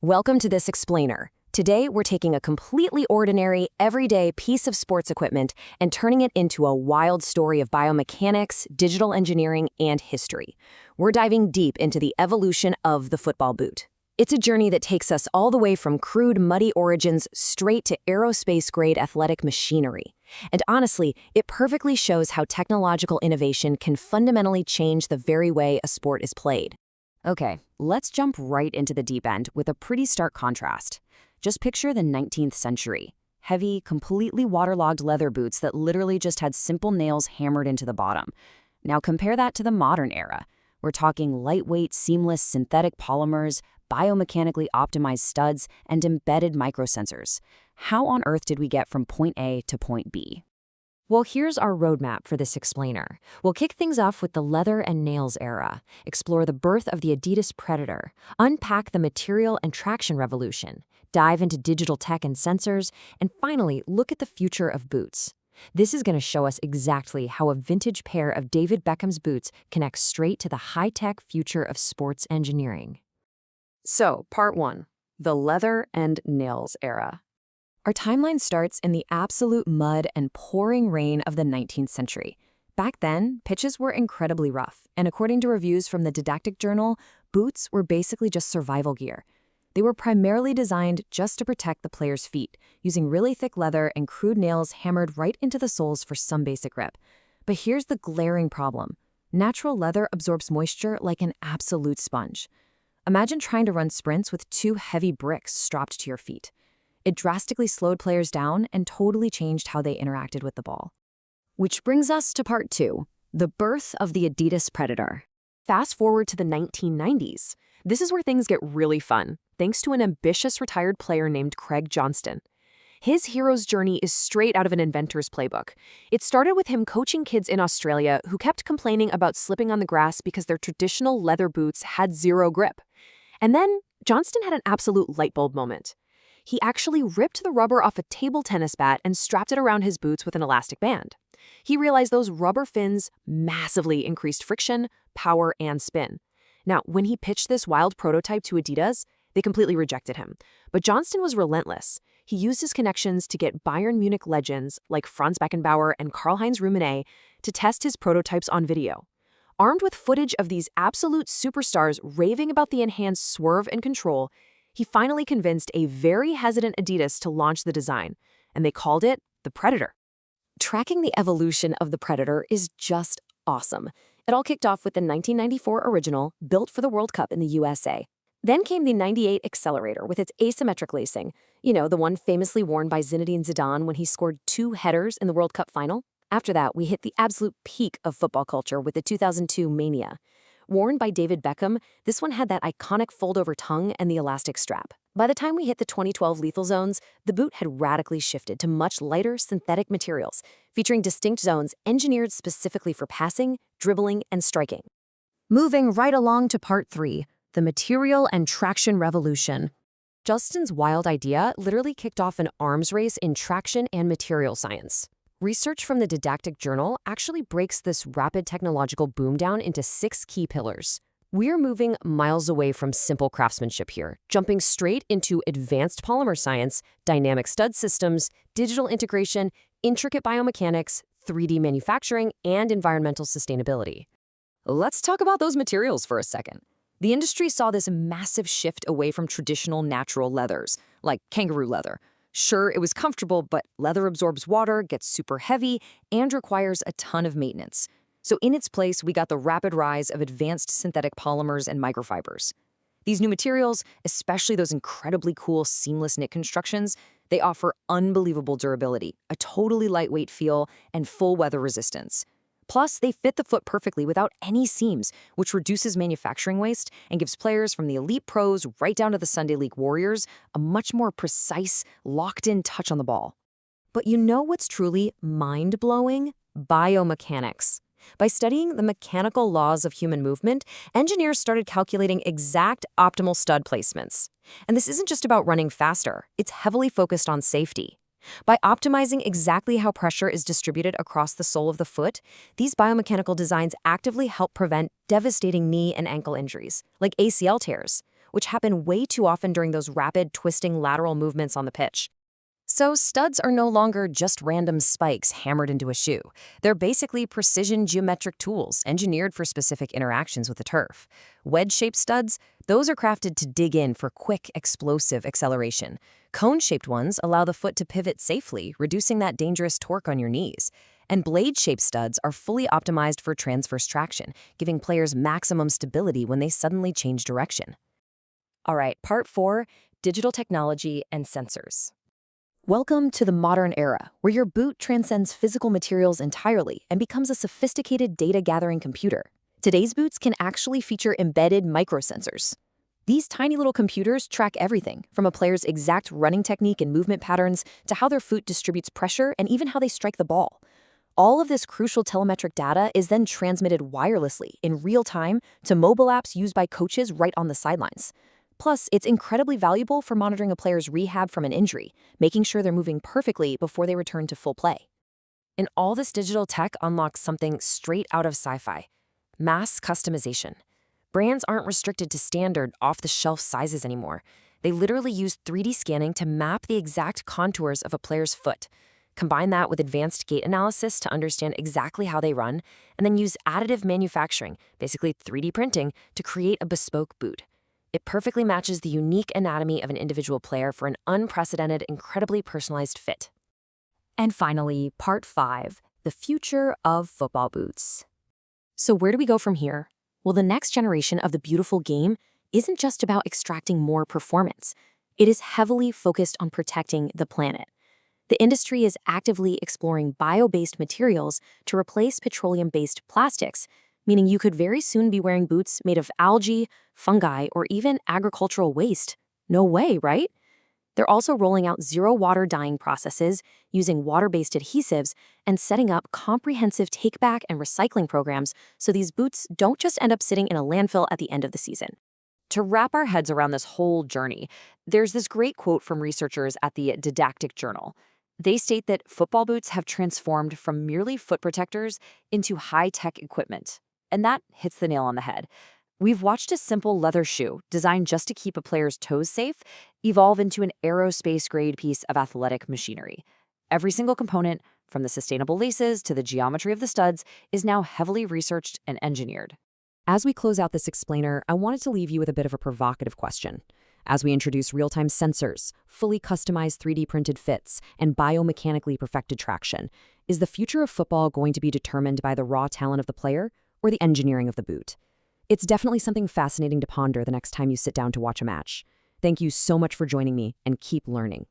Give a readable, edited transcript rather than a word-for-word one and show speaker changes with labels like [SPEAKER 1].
[SPEAKER 1] Welcome to this explainer. Today, we're taking a completely ordinary, everyday piece of sports equipment and turning it into a wild story of biomechanics, digital engineering, and history. We're diving deep into the evolution of the football boot. It's a journey that takes us all the way from crude, muddy origins straight to aerospace-grade athletic machinery. And honestly, it perfectly shows how technological innovation can fundamentally change the very way a sport is played. Okay, let's jump right into the deep end with a pretty stark contrast. Just picture the 19th century. Heavy, completely waterlogged leather boots that literally just had simple nails hammered into the bottom. Now compare that to the modern era. We're talking lightweight, seamless synthetic polymers, biomechanically optimized studs, and embedded microsensors. How on earth did we get from point A to point B? Well, here's our roadmap for this explainer. We'll kick things off with the leather and nails era, explore the birth of the Adidas Predator, unpack the material and traction revolution, dive into digital tech and sensors, and finally, look at the future of boots. This is going to show us exactly how a vintage pair of David Beckham's boots connects straight to the high-tech future of sports engineering. So, part 1, the leather and nails era. Our timeline starts in the absolute mud and pouring rain of the 19th century. Back then, pitches were incredibly rough, and according to reviews from the Didactic Journal, boots were basically just survival gear. They were primarily designed just to protect the player's feet, using really thick leather and crude nails hammered right into the soles for some basic grip. But here's the glaring problem. Natural leather absorbs moisture like an absolute sponge. Imagine trying to run sprints with 2 heavy bricks strapped to your feet. It drastically slowed players down and totally changed how they interacted with the ball. Which brings us to part 2, the birth of the Adidas Predator. Fast forward to the 1990s. This is where things get really fun, thanks to an ambitious retired player named Craig Johnston. His hero's journey is straight out of an inventor's playbook. It started with him coaching kids in Australia who kept complaining about slipping on the grass because their traditional leather boots had zero grip. And then Johnston had an absolute light bulb moment. He actually ripped the rubber off a table tennis bat and strapped it around his boots with an elastic band. He realized those rubber fins massively increased friction, power, and spin. Now, when he pitched this wild prototype to Adidas, they completely rejected him. But Johnston was relentless. He used his connections to get Bayern Munich legends like Franz Beckenbauer and Karl-Heinz Rummenigge to test his prototypes on video. Armed with footage of these absolute superstars raving about the enhanced swerve and control, he finally convinced a very hesitant Adidas to launch the design, and they called it the Predator. Tracking the evolution of the Predator is just awesome. It all kicked off with the 1994 original, built for the World Cup in the USA. Then came the 98 Accelerator with its asymmetric lacing, the one famously worn by Zinedine Zidane when he scored 2 headers in the World Cup final. After that, we hit the absolute peak of football culture with the 2002 Mania. Worn by David Beckham, this one had that iconic fold-over tongue and the elastic strap. By the time we hit the 2012 Lethal Zones, the boot had radically shifted to much lighter synthetic materials, featuring distinct zones engineered specifically for passing, dribbling, and striking. Moving right along to part 3, the material and traction revolution. Justin's wild idea literally kicked off an arms race in traction and material science. Research from the Didactic Journal actually breaks this rapid technological boom down into 6 key pillars. We're moving miles away from simple craftsmanship here, jumping straight into advanced polymer science, dynamic stud systems, digital integration, intricate biomechanics, 3D manufacturing, and environmental sustainability. Let's talk about those materials for a second. The industry saw this massive shift away from traditional natural leathers, like kangaroo leather. Sure, it was comfortable, but leather absorbs water, gets super heavy, and requires a ton of maintenance. So in its place, we got the rapid rise of advanced synthetic polymers and microfibers. These new materials, especially those incredibly cool seamless knit constructions, they offer unbelievable durability, a totally lightweight feel, and full weather resistance. Plus, they fit the foot perfectly without any seams, which reduces manufacturing waste and gives players from the elite pros right down to the Sunday League warriors a much more precise, locked-in touch on the ball. But you know what's truly mind-blowing? Biomechanics. By studying the mechanical laws of human movement, engineers started calculating exact optimal stud placements. And this isn't just about running faster, it's heavily focused on safety. By optimizing exactly how pressure is distributed across the sole of the foot, these biomechanical designs actively help prevent devastating knee and ankle injuries, like ACL tears, which happen way too often during those rapid, twisting lateral movements on the pitch. So studs are no longer just random spikes hammered into a shoe. They're basically precision geometric tools engineered for specific interactions with the turf. Wedge-shaped studs, those are crafted to dig in for quick, explosive acceleration. Cone-shaped ones allow the foot to pivot safely, reducing that dangerous torque on your knees. And blade-shaped studs are fully optimized for transverse traction, giving players maximum stability when they suddenly change direction. All right, part 4, digital technology and sensors. Welcome to the modern era, where your boot transcends physical materials entirely and becomes a sophisticated data-gathering computer. Today's boots can actually feature embedded microsensors. These tiny little computers track everything, from a player's exact running technique and movement patterns to how their foot distributes pressure and even how they strike the ball. All of this crucial telemetric data is then transmitted wirelessly in real time to mobile apps used by coaches right on the sidelines. Plus, it's incredibly valuable for monitoring a player's rehab from an injury, making sure they're moving perfectly before they return to full play. And all this digital tech unlocks something straight out of sci-fi: mass customization. Brands aren't restricted to standard, off-the-shelf sizes anymore. They literally use 3D scanning to map the exact contours of a player's foot. Combine that with advanced gait analysis to understand exactly how they run, and then use additive manufacturing, basically 3D printing, to create a bespoke boot. It perfectly matches the unique anatomy of an individual player for an unprecedented, incredibly personalized fit. And finally, part 5, the future of football boots. So where do we go from here? Well, the next generation of the beautiful game isn't just about extracting more performance. It is heavily focused on protecting the planet. The industry is actively exploring bio-based materials to replace petroleum-based plastics, meaning you could very soon be wearing boots made of algae, fungi, or even agricultural waste. No way, right? They're also rolling out zero-water dyeing processes, using water-based adhesives, and setting up comprehensive take-back and recycling programs so these boots don't just end up sitting in a landfill at the end of the season. To wrap our heads around this whole journey, there's this great quote from researchers at the Didactic Journal. They state that football boots have transformed from merely foot protectors into high-tech equipment. And that hits the nail on the head. We've watched a simple leather shoe, designed just to keep a player's toes safe, evolve into an aerospace-grade piece of athletic machinery. Every single component, from the sustainable laces to the geometry of the studs, is now heavily researched and engineered. As we close out this explainer, I wanted to leave you with a bit of a provocative question. As we introduce real-time sensors, fully customized 3D printed fits, and biomechanically perfected traction, is the future of football going to be determined by the raw talent of the player or the engineering of the boot? It's definitely something fascinating to ponder the next time you sit down to watch a match. Thank you so much for joining me, and keep learning.